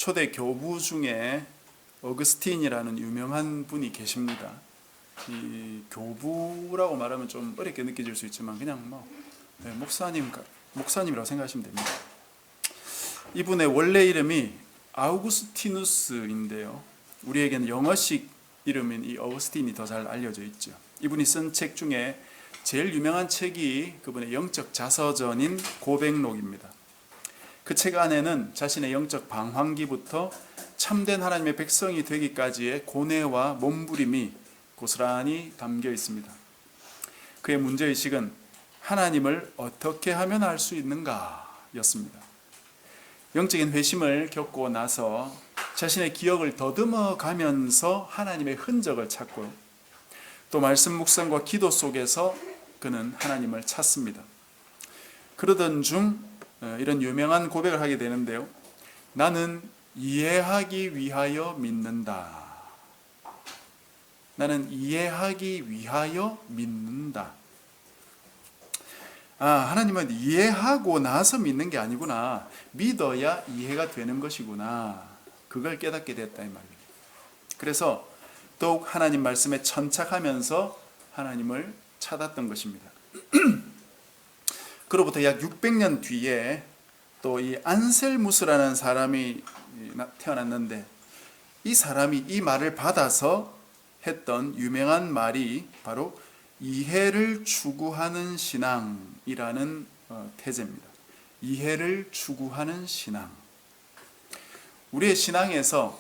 초대 교부 중에 어거스틴이라는 유명한 분이 계십니다. 이 교부라고 말하면 좀 어렵게 느껴질 수 있지만 그냥 목사님이라고 생각하시면 됩니다. 이분의 원래 이름이 아우구스티누스인데요. 우리에게는 영어식 이름인 이 어거스틴이 더 잘 알려져 있죠. 이분이 쓴 책 중에 제일 유명한 책이 그분의 영적 자서전인 고백록입니다. 그 책 안에는 자신의 영적 방황기부터 참된 하나님의 백성이 되기까지의 고뇌와 몸부림이 고스란히 담겨 있습니다. 그의 문제의식은 하나님을 어떻게 하면 알 수 있는가 였습니다. 영적인 회심을 겪고 나서 자신의 기억을 더듬어 가면서 하나님의 흔적을 찾고 또 말씀 묵상과 기도 속에서 그는 하나님을 찾습니다. 그러던 중 이런 유명한 고백을 하게 되는데요. 나는 이해하기 위하여 믿는다. 나는 이해하기 위하여 믿는다. 하나님은 이해하고 나서 믿는 게 아니구나. 믿어야 이해가 되는 것이구나. 그걸 깨닫게 됐다 이 말입니다. 그래서 더욱 하나님 말씀에 천착하면서 하나님을 찾았던 것입니다. 그로부터 약 600년 뒤에 또 이 안셀무스라는 사람이 태어났는데 이 사람이 이 말을 받아서 했던 유명한 말이 바로 이해를 추구하는 신앙이라는 태제입니다. 이해를 추구하는 신앙. 우리의 신앙에서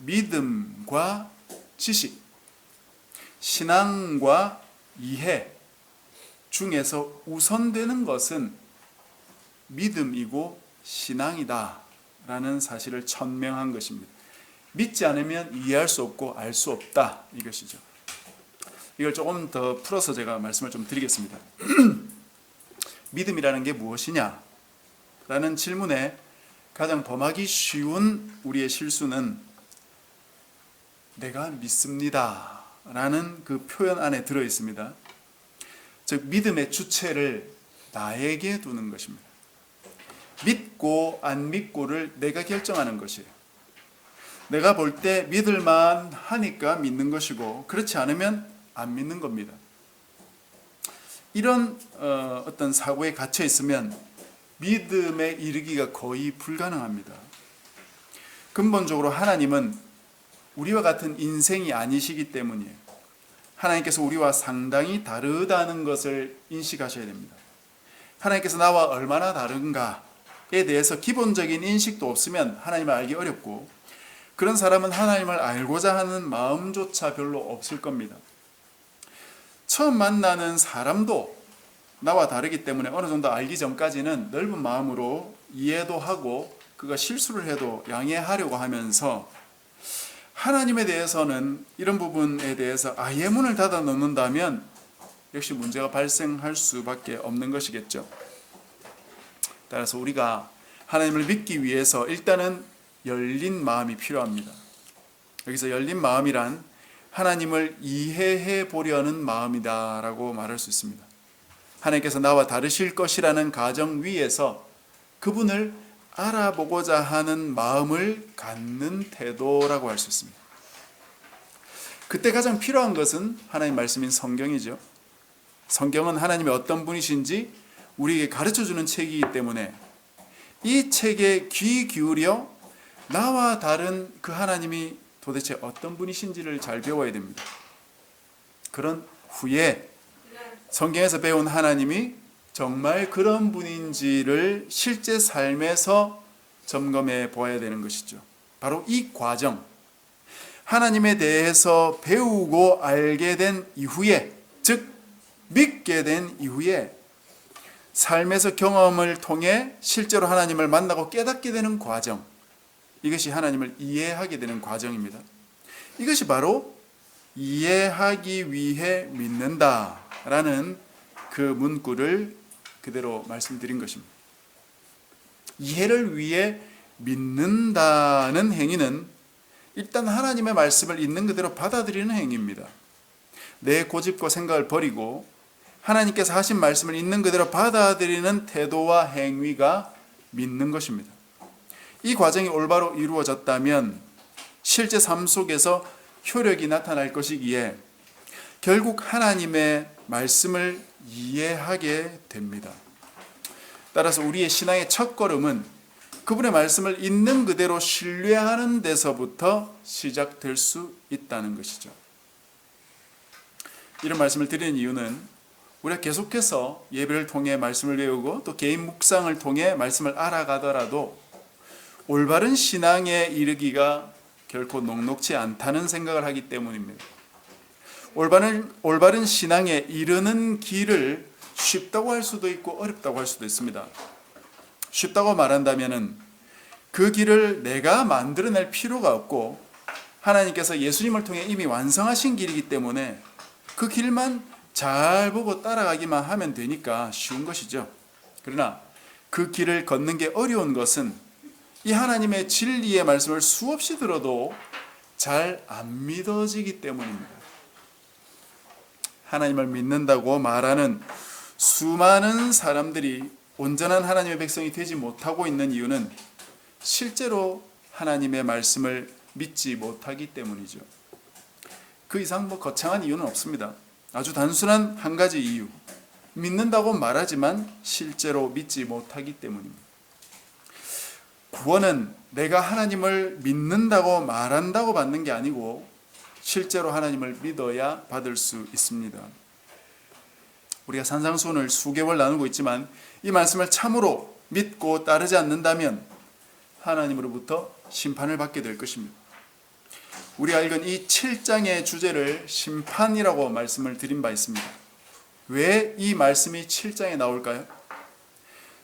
믿음과 지식, 신앙과 이해 중에서 우선되는 것은 믿음이고 신앙이다 라는 사실을 천명한 것입니다. 믿지 않으면 이해할 수 없고 알 수 없다 이것이죠. 이걸 조금 더 풀어서 제가 말씀을 좀 드리겠습니다. 믿음이라는 게 무엇이냐? 라는 질문에 가장 범하기 쉬운 우리의 실수는 내가 믿습니다 라는 그 표현 안에 들어 있습니다. 즉 믿음의 주체를 나에게 두는 것입니다. 믿고 안 믿고를 내가 결정하는 것이에요. 내가 볼 때 믿을만 하니까 믿는 것이고 그렇지 않으면 안 믿는 겁니다. 이런 어떤 사고에 갇혀 있으면 믿음에 이르기가 거의 불가능합니다. 근본적으로 하나님은 우리와 같은 인생이 아니시기 때문이에요. 하나님께서 우리와 상당히 다르다는 것을 인식하셔야 됩니다. 하나님께서 나와 얼마나 다른가에 대해서 기본적인 인식도 없으면 하나님을 알기 어렵고 그런 사람은 하나님을 알고자 하는 마음조차 별로 없을 겁니다. 처음 만나는 사람도 나와 다르기 때문에 어느 정도 알기 전까지는 넓은 마음으로 이해도 하고 그가 실수를 해도 양해하려고 하면서 하나님에 대해서는 이런 부분에 대해서 아예 문을 닫아 놓는다면 역시 문제가 발생할 수밖에 없는 것이겠죠. 따라서 우리가 하나님을 믿기 위해서 일단은 열린 마음이 필요합니다. 여기서 열린 마음이란 하나님을 이해해 보려는 마음이다라고 말할 수 있습니다. 하나님께서 나와 다르실 것이라는 가정 위에서 그분을 알아보고자 하는 마음을 갖는 태도라고 할 수 있습니다. 그때 가장 필요한 것은 하나님 말씀인 성경이죠. 성경은 하나님이 어떤 분이신지 우리에게 가르쳐주는 책이기 때문에 이 책에 귀 기울여 나와 다른 그 하나님이 도대체 어떤 분이신지를 잘 배워야 됩니다. 그런 후에 성경에서 배운 하나님이 정말 그런 분인지를 실제 삶에서 점검해 보아야 되는 것이죠. 바로 이 과정, 하나님에 대해서 배우고 알게 된 이후에, 즉 믿게 된 이후에 삶에서 경험을 통해 실제로 하나님을 만나고 깨닫게 되는 과정, 이것이 하나님을 이해하게 되는 과정입니다. 이것이 바로 이해하기 위해 믿는다라는 그 문구를 그대로 말씀드린 것입니다. 이해를 위해 믿는다는 행위는 일단 하나님의 말씀을 있는 그대로 받아들이는 행위입니다. 내 고집과 생각을 버리고 하나님께서 하신 말씀을 있는 그대로 받아들이는 태도와 행위가 믿는 것입니다. 이 과정이 올바로 이루어졌다면 실제 삶 속에서 효력이 나타날 것이기에 결국 하나님의 말씀을 이해하게 됩니다. 따라서 우리의 신앙의 첫 걸음은 그분의 말씀을 있는 그대로 신뢰하는 데서부터 시작될 수 있다는 것이죠. 이런 말씀을 드리는 이유는 우리가 계속해서 예배를 통해 말씀을 외우고 또 개인 묵상을 통해 말씀을 알아가더라도 올바른 신앙에 이르기가 결코 녹록지 않다는 생각을 하기 때문입니다. 올바른 신앙에 이르는 길을 쉽다고 할 수도 있고 어렵다고 할 수도 있습니다. 쉽다고 말한다면은 그 길을 내가 만들어낼 필요가 없고 하나님께서 예수님을 통해 이미 완성하신 길이기 때문에 그 길만 잘 보고 따라가기만 하면 되니까 쉬운 것이죠. 그러나 그 길을 걷는 게 어려운 것은 이 하나님의 진리의 말씀을 수없이 들어도 잘 안 믿어지기 때문입니다. 하나님을 믿는다고 말하는 수많은 사람들이 온전한 하나님의 백성이 되지 못하고 있는 이유는 실제로 하나님의 말씀을 믿지 못하기 때문이죠. 그 이상 거창한 이유는 없습니다. 아주 단순한 한 가지 이유. 믿는다고 말하지만 실제로 믿지 못하기 때문입니다. 구원은 내가 하나님을 믿는다고 말한다고 받는 게 아니고 실제로 하나님을 믿어야 받을 수 있습니다. 우리가 산상수훈을 수개월 나누고 있지만 이 말씀을 참으로 믿고 따르지 않는다면 하나님으로부터 심판을 받게 될 것입니다. 우리가 읽은 이 7장의 주제를 심판이라고 말씀을 드린 바 있습니다. 왜 이 말씀이 7장에 나올까요?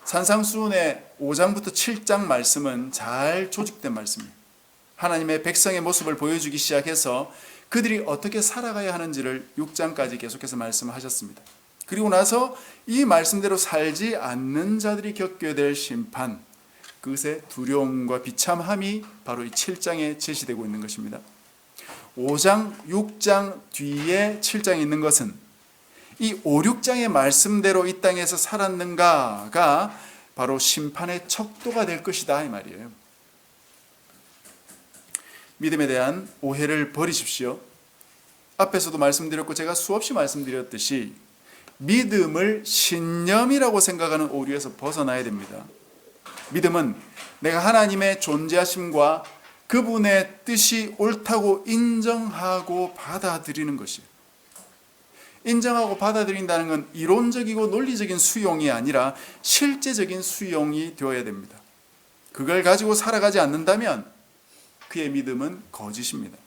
산상수훈의 5장부터 7장 말씀은 잘 조직된 말씀입니다. 하나님의 백성의 모습을 보여주기 시작해서 그들이 어떻게 살아가야 하는지를 6장까지 계속해서 말씀하셨습니다. 그리고 나서 이 말씀대로 살지 않는 자들이 겪게 될 심판, 그것의 두려움과 비참함이 바로 이 7장에 제시되고 있는 것입니다. 5장, 6장 뒤에 7장에 있는 것은 이 5, 6장의 말씀대로 이 땅에서 살았는가가 바로 심판의 척도가 될 것이다 이 말이에요. 믿음에 대한 오해를 버리십시오. 앞에서도 말씀드렸고 제가 수없이 말씀드렸듯이 믿음을 신념이라고 생각하는 오류에서 벗어나야 됩니다. 믿음은 내가 하나님의 존재하심과 그분의 뜻이 옳다고 인정하고 받아들이는 것이에요. 인정하고 받아들인다는 건 이론적이고 논리적인 수용이 아니라 실제적인 수용이 되어야 됩니다. 그걸 가지고 살아가지 않는다면 그의 믿음은 거짓입니다.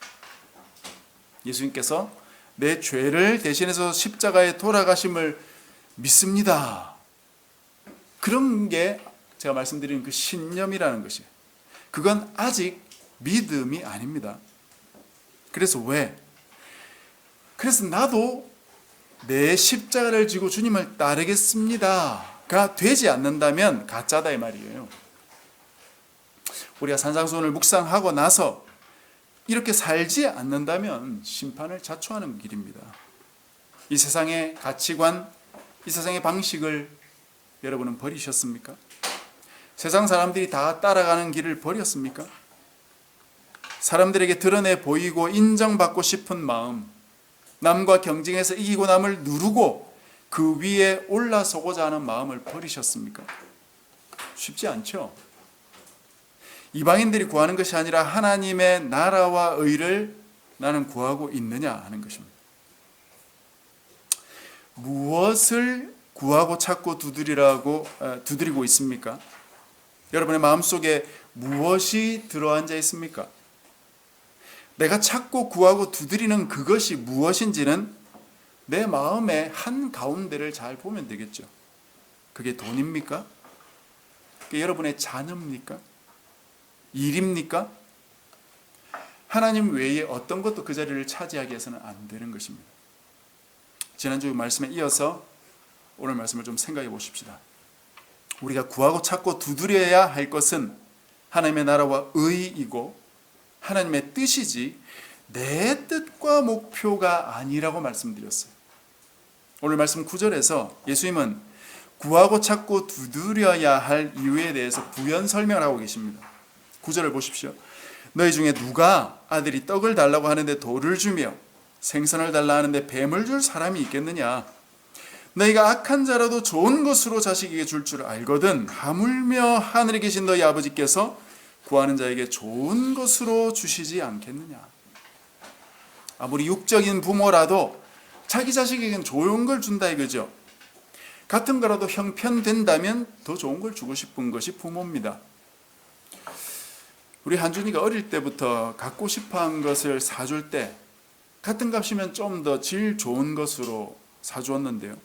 예수님께서 내 죄를 대신해서 십자가에 돌아가심을 믿습니다. 그런 게 제가 말씀드린 그 신념이라는 것이에요. 그건 아직 믿음이 아닙니다. 그래서 왜? 그래서 나도 내 십자가를 지고 주님을 따르겠습니다가 되지 않는다면 가짜다 이 말이에요. 우리가 산상수훈을 묵상하고 나서 이렇게 살지 않는다면 심판을 자초하는 길입니다. 이 세상의 가치관, 이 세상의 방식을 여러분은 버리셨습니까? 세상 사람들이 다 따라가는 길을 버렸습니까? 사람들에게 드러내 보이고 인정받고 싶은 마음, 남과 경쟁해서 이기고 남을 누르고 그 위에 올라서고자 하는 마음을 버리셨습니까? 쉽지 않죠. 이방인들이 구하는 것이 아니라 하나님의 나라와 의를 나는 구하고 있느냐 하는 것입니다. 무엇을 구하고 찾고 두드리고 있습니까? 여러분의 마음속에 무엇이 들어앉아 있습니까? 내가 찾고 구하고 두드리는 그것이 무엇인지는 내 마음의 한 가운데를 잘 보면 되겠죠. 그게 돈입니까? 그게 여러분의 자녀입니까? 일입니까? 하나님 외에 어떤 것도 그 자리를 차지하기 위해서는 안 되는 것입니다. 지난주 말씀에 이어서 오늘 말씀을 좀 생각해 보십시다. 우리가 구하고 찾고 두드려야 할 것은 하나님의 나라와 의이고 하나님의 뜻이지 내 뜻과 목표가 아니라고 말씀드렸어요. 오늘 말씀 9절에서 예수님은 구하고 찾고 두드려야 할 이유에 대해서 부연 설명을 하고 계십니다. 9절을 보십시오. 너희 중에 누가 아들이 떡을 달라고 하는데 돌을 주며 생선을 달라 하는데 뱀을 줄 사람이 있겠느냐? 너희가 악한 자라도 좋은 것으로 자식에게 줄 줄 알거든 하물며 하늘에 계신 너희 아버지께서 구하는 자에게 좋은 것으로 주시지 않겠느냐? 아무리 육적인 부모라도 자기 자식에게는 좋은 걸 준다 이거죠. 같은 거라도 형편된다면 더 좋은 걸 주고 싶은 것이 부모입니다. 우리 한준이가 어릴 때부터 갖고 싶어한 것을 사줄 때 같은 값이면 좀 더 질 좋은 것으로 사주었는데요.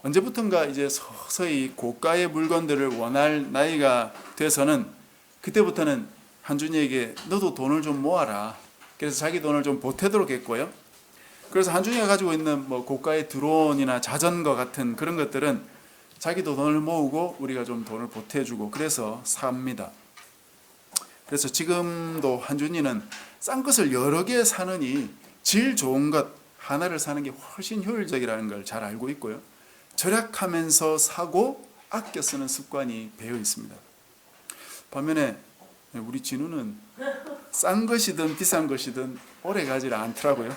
언제부턴가 이제 서서히 고가의 물건들을 원할 나이가 돼서는 그때부터는 한준이에게 너도 돈을 좀 모아라. 그래서 자기 돈을 좀 보태도록 했고요. 그래서 한준이가 가지고 있는 뭐 고가의 드론이나 자전거 같은 그런 것들은 자기도 돈을 모으고 우리가 좀 돈을 보태주고 그래서 삽니다. 그래서 지금도 한준이는 싼 것을 여러 개 사느니 질 좋은 것 하나를 사는 게 훨씬 효율적이라는 걸 잘 알고 있고요. 절약하면서 사고 아껴 쓰는 습관이 배어 있습니다. 반면에 우리 진우는 싼 것이든 비싼 것이든 오래 가지 않더라고요.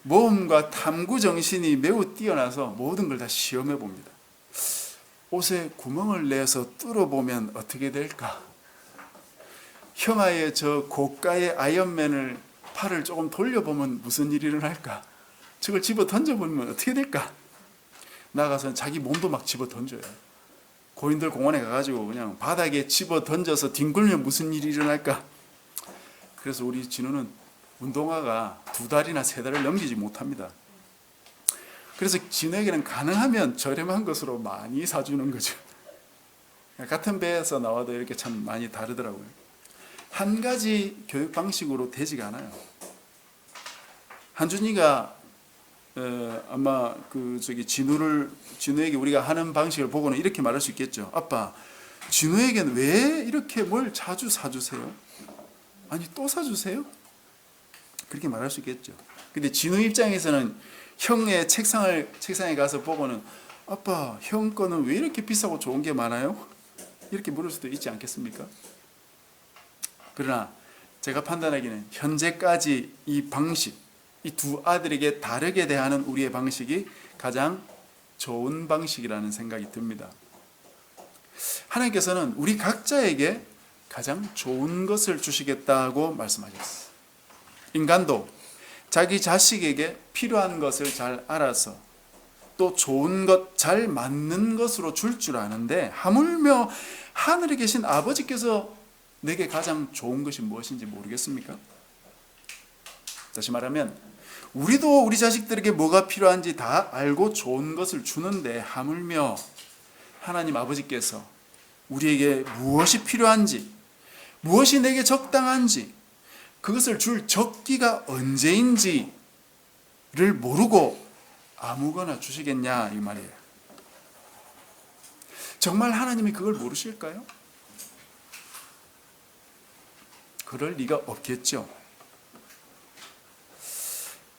모험과 탐구 정신이 매우 뛰어나서 모든 걸 다 시험해 봅니다. 옷에 구멍을 내서 뚫어보면 어떻게 될까? 형아의 저 고가의 아이언맨을 팔을 조금 돌려보면 무슨 일이 일어날까? 저걸 집어 던져보면 어떻게 될까? 나가서 자기 몸도 막 집어 던져요. 고인들 공원에 가가지고 그냥 바닥에 집어 던져서 뒹굴면 무슨 일이 일어날까? 그래서 우리 진우는 운동화가 2달이나 3달을 넘기지 못합니다. 그래서 진우에게는 가능하면 저렴한 것으로 많이 사주는 거죠. 같은 배에서 나와도 이렇게 참 많이 다르더라고요. 한 가지 교육 방식으로 되지가 않아요. 한준이가 아마 진우에게 우리가 하는 방식을 보고는 이렇게 말할 수 있겠죠. 아빠, 진우에게는 왜 이렇게 뭘 자주 사주세요? 아니 또 사주세요? 그렇게 말할 수 있겠죠. 근데 진우 입장에서는 형의 책상에 가서 보고는 아빠, 형 거는 왜 이렇게 비싸고 좋은 게 많아요? 이렇게 물을 수도 있지 않겠습니까? 그러나 제가 판단하기는 현재까지 이 방식, 이 두 아들에게 다르게 대하는 우리의 방식이 가장 좋은 방식이라는 생각이 듭니다. 하나님께서는 우리 각자에게 가장 좋은 것을 주시겠다고 말씀하셨어요. 인간도 자기 자식에게 필요한 것을 잘 알아서 또 좋은 것, 잘 맞는 것으로 줄 아는데 하물며 하늘에 계신 아버지께서 내게 가장 좋은 것이 무엇인지 모르겠습니까? 다시 말하면 우리도 우리 자식들에게 뭐가 필요한지 다 알고 좋은 것을 주는데 하물며 하나님 아버지께서 우리에게 무엇이 필요한지, 무엇이 내게 적당한지, 그것을 줄 적기가 언제인지를 모르고 아무거나 주시겠냐 이 말이에요. 정말 하나님이 그걸 모르실까요? 그럴 리가 없겠죠.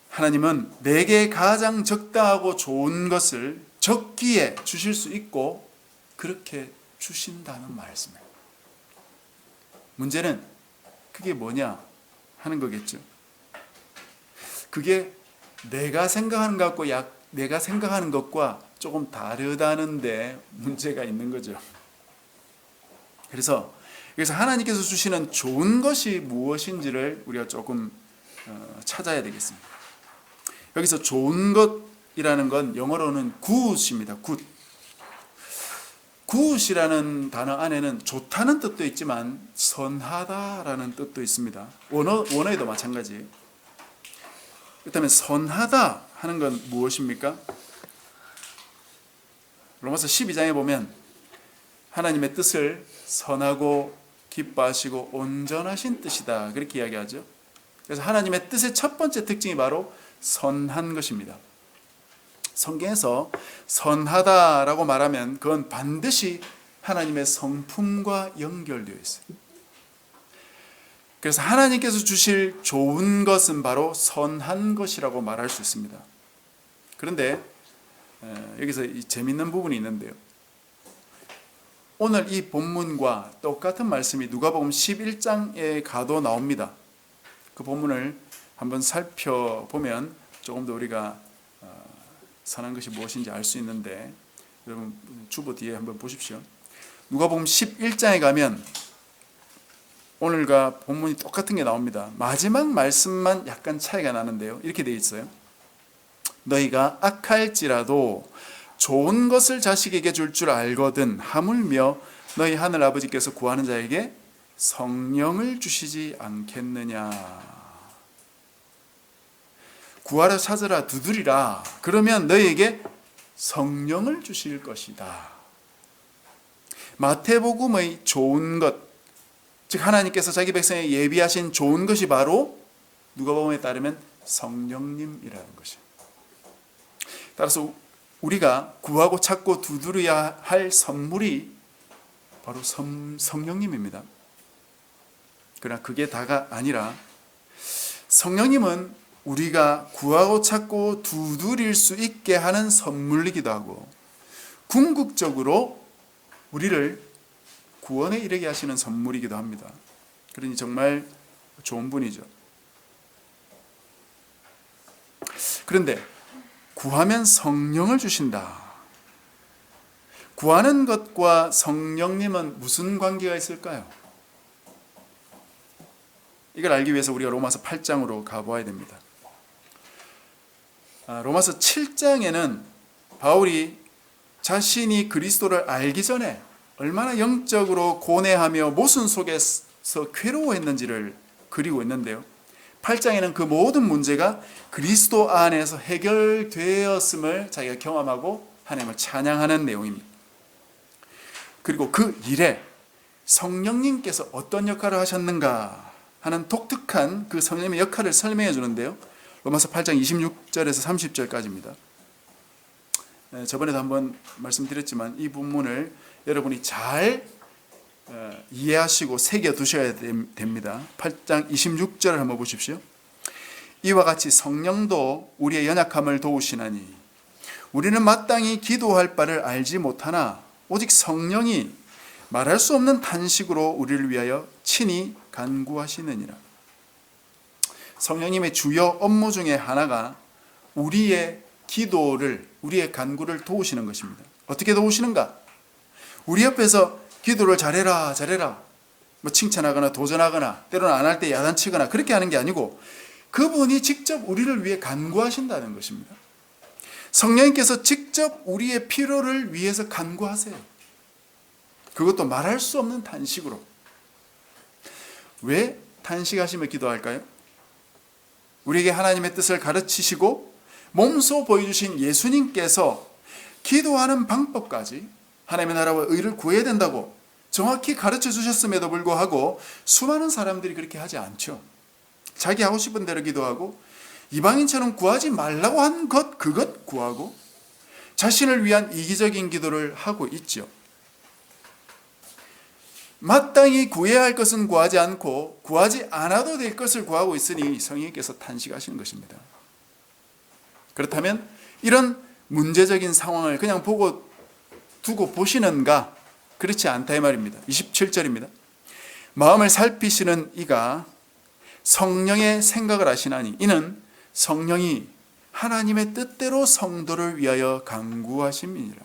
하나님은 내게 가장 적당하고 좋은 것을 적기에 주실 수 있고 그렇게 주신다는 말씀이에요. 문제는 그게 뭐냐 하는 거겠죠. 그게 내가 생각하는 것과 조금 다르다는데 문제가 있는 거죠. 그래서 하나님께서 주시는 좋은 것이 무엇인지를 우리가 조금 찾아야 되겠습니다. 여기서 좋은 것이라는 건 영어로는 good입니다. good. good이라는 단어 안에는 좋다는 뜻도 있지만 선하다라는 뜻도 있습니다. 원어에도 마찬가지예요. 그렇다면 선하다 하는 건 무엇입니까? 로마서 12장에 보면 하나님의 뜻을 선하고 기뻐하시고 온전하신 뜻이다 그렇게 이야기하죠. 그래서 하나님의 뜻의 첫 번째 특징이 바로 선한 것입니다. 성경에서 선하다라고 말하면 그건 반드시 하나님의 성품과 연결되어 있어요. 그래서 하나님께서 주실 좋은 것은 바로 선한 것이라고 말할 수 있습니다. 그런데 여기서 이 재밌는 부분이 있는데요. 오늘 이 본문과 똑같은 말씀이 누가복음 11장에 가도 나옵니다. 그 본문을 한번 살펴보면 조금 더 우리가 선한 것이 무엇인지 알 수 있는데, 여러분 주보 뒤에 한번 보십시오. 누가복음 11장에 가면 오늘과 본문이 똑같은 게 나옵니다. 마지막 말씀만 약간 차이가 나는데요. 이렇게 되어 있어요. 너희가 악할지라도 좋은 것을 자식에게 줄 줄 알거든 하물며 너희 하늘 아버지께서 구하는 자에게 성령을 주시지 않겠느냐. 구하라, 찾으라, 두드리라. 그러면 너희에게 성령을 주실 것이다. 마태복음의 좋은 것, 즉 하나님께서 자기 백성에게 예비하신 좋은 것이 바로 누가복음에 따르면 성령님이라는 것입니다. 따라서 우리가 구하고 찾고 두드려야 할 선물이 바로 성령님입니다. 그러나 그게 다가 아니라 성령님은 우리가 구하고 찾고 두드릴 수 있게 하는 선물이기도 하고 궁극적으로 우리를 구원에 이르게 하시는 선물이기도 합니다. 그러니 정말 좋은 분이죠. 그런데 구하면 성령을 주신다. 구하는 것과 성령님은 무슨 관계가 있을까요? 이걸 알기 위해서 우리가 로마서 8장으로 가보아야 됩니다. 로마서 7장에는 바울이 자신이 그리스도를 알기 전에 얼마나 영적으로 고뇌하며 모순 속에서 괴로워했는지를 그리고 있는데요. 8장에는 그 모든 문제가 그리스도 안에서 해결되었음을 자기가 경험하고 하나님을 찬양하는 내용입니다. 그리고 그 일에 성령님께서 어떤 역할을 하셨는가 하는 독특한 그 성령님의 역할을 설명해 주는데요. 로마서 8장 26절에서 30절까지입니다. 저번에도 한번 말씀드렸지만 이 본문을 여러분이 잘 이해하시고 새겨두셔야 됩니다. 8장 26절을 한번 보십시오. 이와 같이 성령도 우리의 연약함을 도우시나니 우리는 마땅히 기도할 바를 알지 못하나 오직 성령이 말할 수 없는 탄식으로 우리를 위하여 친히 간구하시느니라. 성령님의 주요 업무 중에 하나가 우리의 기도를, 우리의 간구를 도우시는 것입니다. 어떻게 도우시는가? 우리 옆에서 기도를 잘해라 잘해라 뭐 칭찬하거나 도전하거나 때로는 안 할 때 야단치거나 그렇게 하는 게 아니고 그분이 직접 우리를 위해 간구하신다는 것입니다. 성령님께서 직접 우리의 필요를 위해서 간구하세요. 그것도 말할 수 없는 탄식으로. 왜 탄식하시며 기도할까요? 우리에게 하나님의 뜻을 가르치시고 몸소 보여주신 예수님께서 기도하는 방법까지 하나님의 나라와 의를 구해야 된다고 정확히 가르쳐 주셨음에도 불구하고 수많은 사람들이 그렇게 하지 않죠. 자기 하고 싶은 대로 기도하고 이방인처럼 구하지 말라고 한 것, 그것 구하고 자신을 위한 이기적인 기도를 하고 있죠. 마땅히 구해야 할 것은 구하지 않고 구하지 않아도 될 것을 구하고 있으니 성령님께서 탄식하시는 것입니다. 그렇다면 이런 문제적인 상황을 그냥 두고 보시는가? 그렇지 않다 이 말입니다. 27절입니다. 마음을 살피시는 이가 성령의 생각을 아시나니 이는 성령이 하나님의 뜻대로 성도를 위하여 간구하심이니라.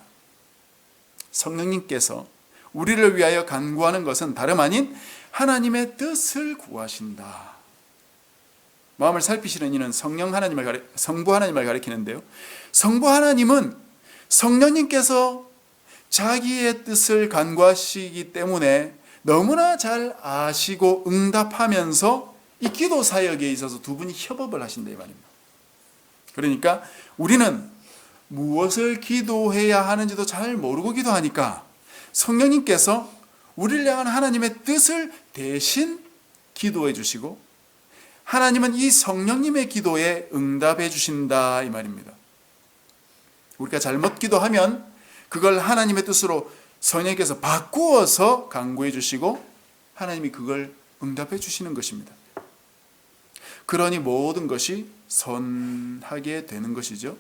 성령님께서 우리를 위하여 간구하는 것은 다름 아닌 하나님의 뜻을 구하신다. 마음을 살피시는 이는 성부 하나님을 가리키는데요. 성부 하나님은 성령님께서 자기의 뜻을 간구하시기 때문에 너무나 잘 아시고 응답하면서 이 기도 사역에 있어서 두 분이 협업을 하신다 이 말입니다. 그러니까 우리는 무엇을 기도해야 하는지도 잘 모르고 기도하니까 성령님께서 우리를 향한 하나님의 뜻을 대신 기도해 주시고 하나님은 이 성령님의 기도에 응답해 주신다 이 말입니다. 우리가 잘못 기도하면 그걸 하나님의 뜻으로 성령님께서 바꾸어서 간구해 주시고 하나님이 그걸 응답해 주시는 것입니다. 그러니 모든 것이 선하게 되는 것이죠.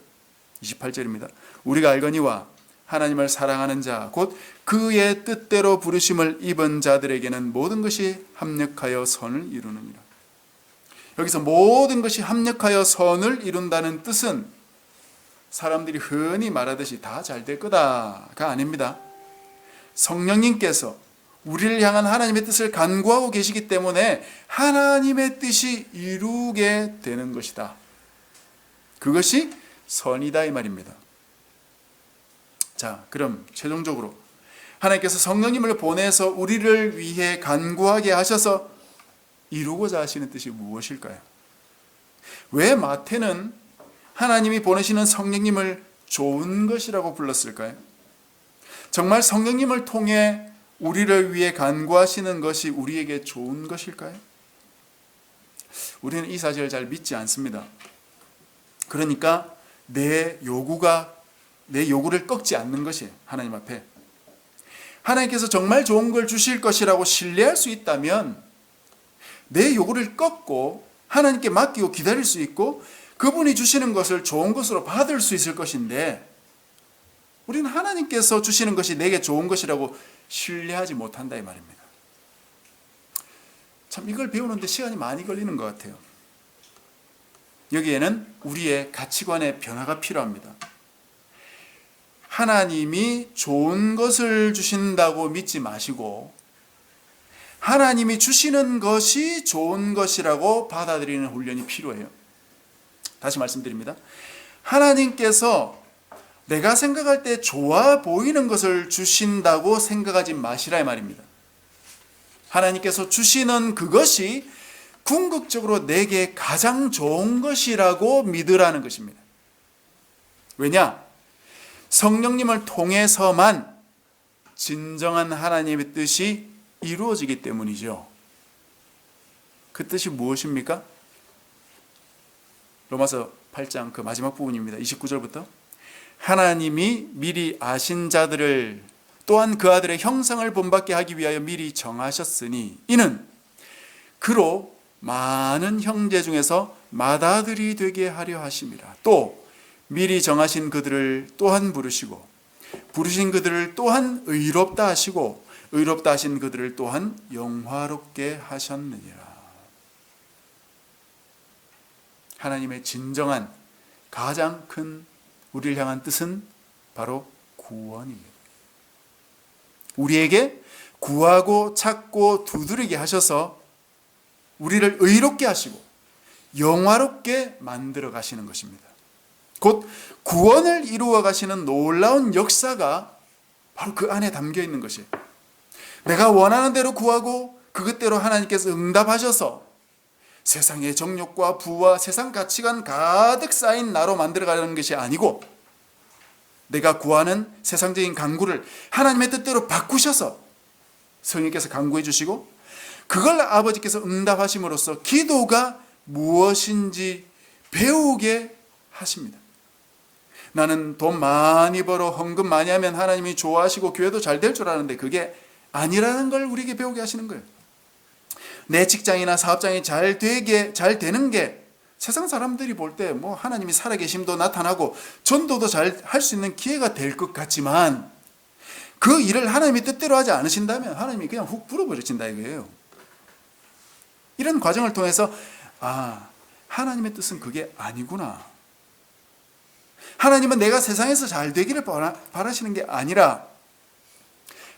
28절입니다. 우리가 알거니와 하나님을 사랑하는 자, 곧 그의 뜻대로 부르심을 입은 자들에게는 모든 것이 합력하여 선을 이루느니라. 여기서 모든 것이 합력하여 선을 이룬다는 뜻은 사람들이 흔히 말하듯이 다 잘 될 거다가 아닙니다. 성령님께서 우리를 향한 하나님의 뜻을 간구하고 계시기 때문에 하나님의 뜻이 이루게 되는 것이다. 그것이 선이다 이 말입니다. 자, 그럼 최종적으로 하나님께서 성령님을 보내서 우리를 위해 간구하게 하셔서 이루고자 하시는 뜻이 무엇일까요? 왜 마태는 하나님이 보내시는 성령님을 좋은 것이라고 불렀을까요? 정말 성령님을 통해 우리를 위해 간구하시는 것이 우리에게 좋은 것일까요? 우리는 이 사실을 잘 믿지 않습니다. 그러니까 내 요구를 꺾지 않는 것이에요. 하나님 앞에. 하나님께서 정말 좋은 걸 주실 것이라고 신뢰할 수 있다면 내 요구를 꺾고 하나님께 맡기고 기다릴 수 있고 그분이 주시는 것을 좋은 것으로 받을 수 있을 것인데 우리는 하나님께서 주시는 것이 내게 좋은 것이라고 신뢰하지 못한다 이 말입니다. 참 이걸 배우는데 시간이 많이 걸리는 것 같아요. 여기에는 우리의 가치관의 변화가 필요합니다. 하나님이 좋은 것을 주신다고 믿지 마시고 하나님이 주시는 것이 좋은 것이라고 받아들이는 훈련이 필요해요. 다시 말씀드립니다. 하나님께서 내가 생각할 때 좋아 보이는 것을 주신다고 생각하지 마시라 이 말입니다. 하나님께서 주시는 그것이 궁극적으로 내게 가장 좋은 것이라고 믿으라는 것입니다. 왜냐? 성령님을 통해서만 진정한 하나님의 뜻이 이루어지기 때문이죠. 그 뜻이 무엇입니까? 로마서 8장 그 마지막 부분입니다. 29절부터 하나님이 미리 아신 자들을 또한 그 아들의 형상을 본받게 하기 위하여 미리 정하셨으니 이는 그로 많은 형제 중에서 맏아들이 되게 하려 하심이라. 또 미리 정하신 그들을 또한 부르시고 부르신 그들을 또한 의롭다 하시고 의롭다 하신 그들을 또한 영화롭게 하셨느니라. 하나님의 진정한 가장 큰 우리를 향한 뜻은 바로 구원입니다. 우리에게 구하고 찾고 두드리게 하셔서 우리를 의롭게 하시고 영화롭게 만들어 가시는 것입니다. 곧 구원을 이루어 가시는 놀라운 역사가 바로 그 안에 담겨 있는 것이에요. 내가 원하는 대로 구하고 그것대로 하나님께서 응답하셔서 세상의 정욕과 부와 세상 가치관 가득 쌓인 나로 만들어가려는 것이 아니고 내가 구하는 세상적인 간구를 하나님의 뜻대로 바꾸셔서 성령께서 간구해 주시고 그걸 아버지께서 응답하심으로써 기도가 무엇인지 배우게 하십니다. 나는 돈 많이 벌어 헌금 많이 하면 하나님이 좋아하시고 교회도 잘 될 줄 아는데 그게 아니라는 걸 우리에게 배우게 하시는 거예요. 내 직장이나 사업장이 잘 되는 게 세상 사람들이 볼 때 뭐 하나님이 살아계심도 나타나고 전도도 잘 할 수 있는 기회가 될 것 같지만 그 일을 하나님이 뜻대로 하지 않으신다면 하나님이 그냥 훅 불어버리신다 이거예요. 이런 과정을 통해서 하나님의 뜻은 그게 아니구나. 하나님은 내가 세상에서 잘 되기를 바라시는 게 아니라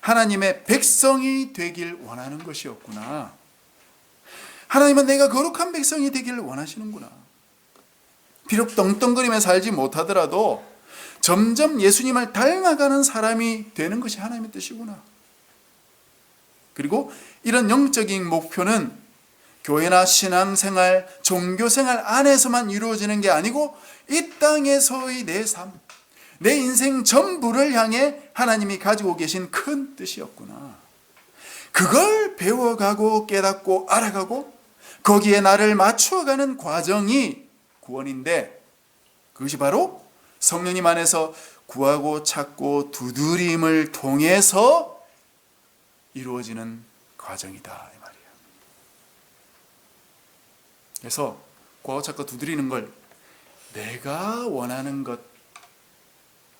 하나님의 백성이 되길 원하는 것이었구나. 하나님은 내가 거룩한 백성이 되기를 원하시는구나. 비록 떵떵거리며 살지 못하더라도 점점 예수님을 닮아가는 사람이 되는 것이 하나님의 뜻이구나. 그리고 이런 영적인 목표는 교회나 신앙생활, 종교생활 안에서만 이루어지는 게 아니고 이 땅에서의 내 삶, 내 인생 전부를 향해 하나님이 가지고 계신 큰 뜻이었구나. 그걸 배워가고 깨닫고 알아가고 거기에 나를 맞추어가는 과정이 구원인데 그것이 바로 성령님 안에서 구하고 찾고 두드림을 통해서 이루어지는 과정이다 이 말이에요. 그래서 구하고 찾고 두드리는 걸 내가 원하는 것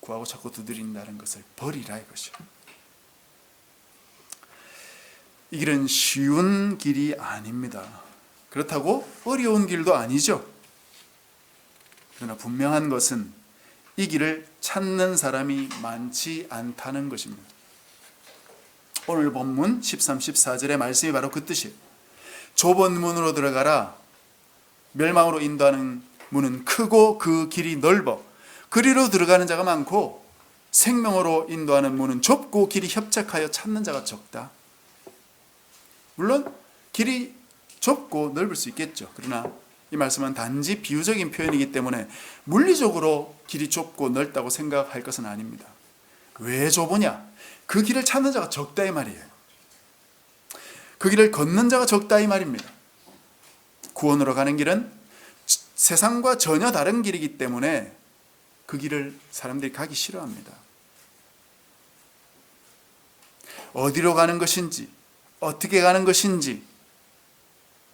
구하고 자꾸 두드린다는 것을 버리라 이것이요. 이 길은 쉬운 길이 아닙니다. 그렇다고 어려운 길도 아니죠. 그러나 분명한 것은 이 길을 찾는 사람이 많지 않다는 것입니다. 오늘 본문 13, 14절의 말씀이 바로 그 뜻이에요. 좁은 문으로 들어가라. 멸망으로 인도하는 문은 크고 그 길이 넓어 그리로 들어가는 자가 많고 생명으로 인도하는 문은 좁고 길이 협착하여 찾는 자가 적다. 물론 길이 좁고 넓을 수 있겠죠. 그러나 이 말씀은 단지 비유적인 표현이기 때문에 물리적으로 길이 좁고 넓다고 생각할 것은 아닙니다. 왜 좁으냐? 그 길을 찾는 자가 적다 이 말이에요. 그 길을 걷는 자가 적다 이 말입니다. 구원으로 가는 길은 세상과 전혀 다른 길이기 때문에 그 길을 사람들이 가기 싫어합니다. 어디로 가는 것인지, 어떻게 가는 것인지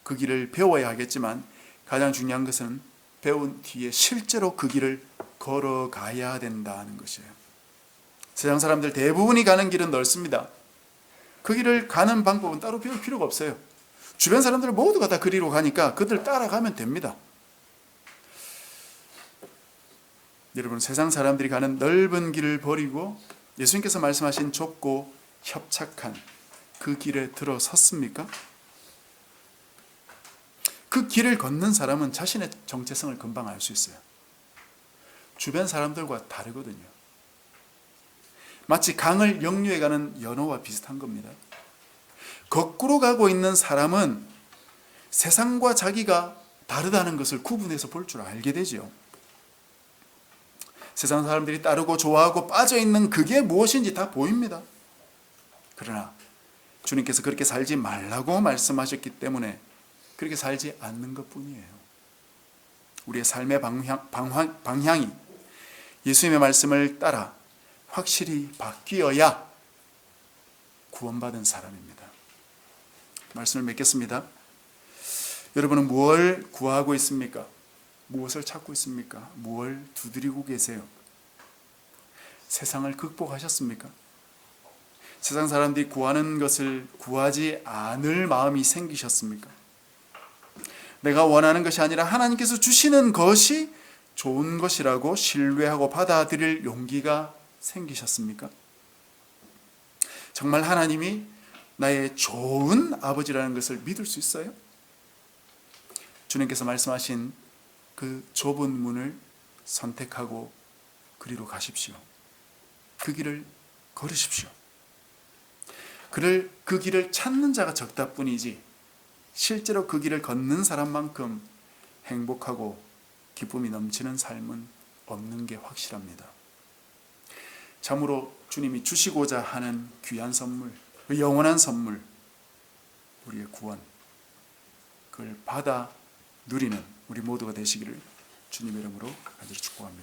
그 길을 배워야 하겠지만 가장 중요한 것은 배운 뒤에 실제로 그 길을 걸어가야 된다는 것이에요. 세상 사람들 대부분이 가는 길은 넓습니다. 그 길을 가는 방법은 따로 배울 필요가 없어요. 주변 사람들 모두가 다 그리로 가니까 그들 따라가면 됩니다. 여러분, 세상 사람들이 가는 넓은 길을 버리고 예수님께서 말씀하신 좁고 협착한 그 길에 들어섰습니까? 그 길을 걷는 사람은 자신의 정체성을 금방 알 수 있어요. 주변 사람들과 다르거든요. 마치 강을 역류해 가는 연어와 비슷한 겁니다. 거꾸로 가고 있는 사람은 세상과 자기가 다르다는 것을 구분해서 볼 줄 알게 되지요. 세상 사람들이 따르고 좋아하고 빠져있는 그게 무엇인지 다 보입니다. 그러나 주님께서 그렇게 살지 말라고 말씀하셨기 때문에 그렇게 살지 않는 것뿐이에요. 우리의 삶의 방향이 예수님의 말씀을 따라 확실히 바뀌어야 구원받은 사람입니다. 말씀을 맺겠습니다. 여러분은 무엇을 구하고 있습니까? 무엇을 찾고 있습니까? 무엇을 두드리고 계세요? 세상을 극복하셨습니까? 세상 사람들이 구하는 것을 구하지 않을 마음이 생기셨습니까? 내가 원하는 것이 아니라 하나님께서 주시는 것이 좋은 것이라고 신뢰하고 받아들일 용기가 생기셨습니까? 정말 하나님이 나의 좋은 아버지라는 것을 믿을 수 있어요? 주님께서 말씀하신 그 좁은 문을 선택하고 그리로 가십시오. 그 길을 걸으십시오. 그 길을 찾는 자가 적다 뿐이지 실제로 그 길을 걷는 사람만큼 행복하고 기쁨이 넘치는 삶은 없는 게 확실합니다. 참으로 주님이 주시고자 하는 귀한 선물, 그 영원한 선물, 우리의 구원, 그걸 받아 누리는 우리 모두가 되시기를 주님의 이름으로 간절히 축복합니다.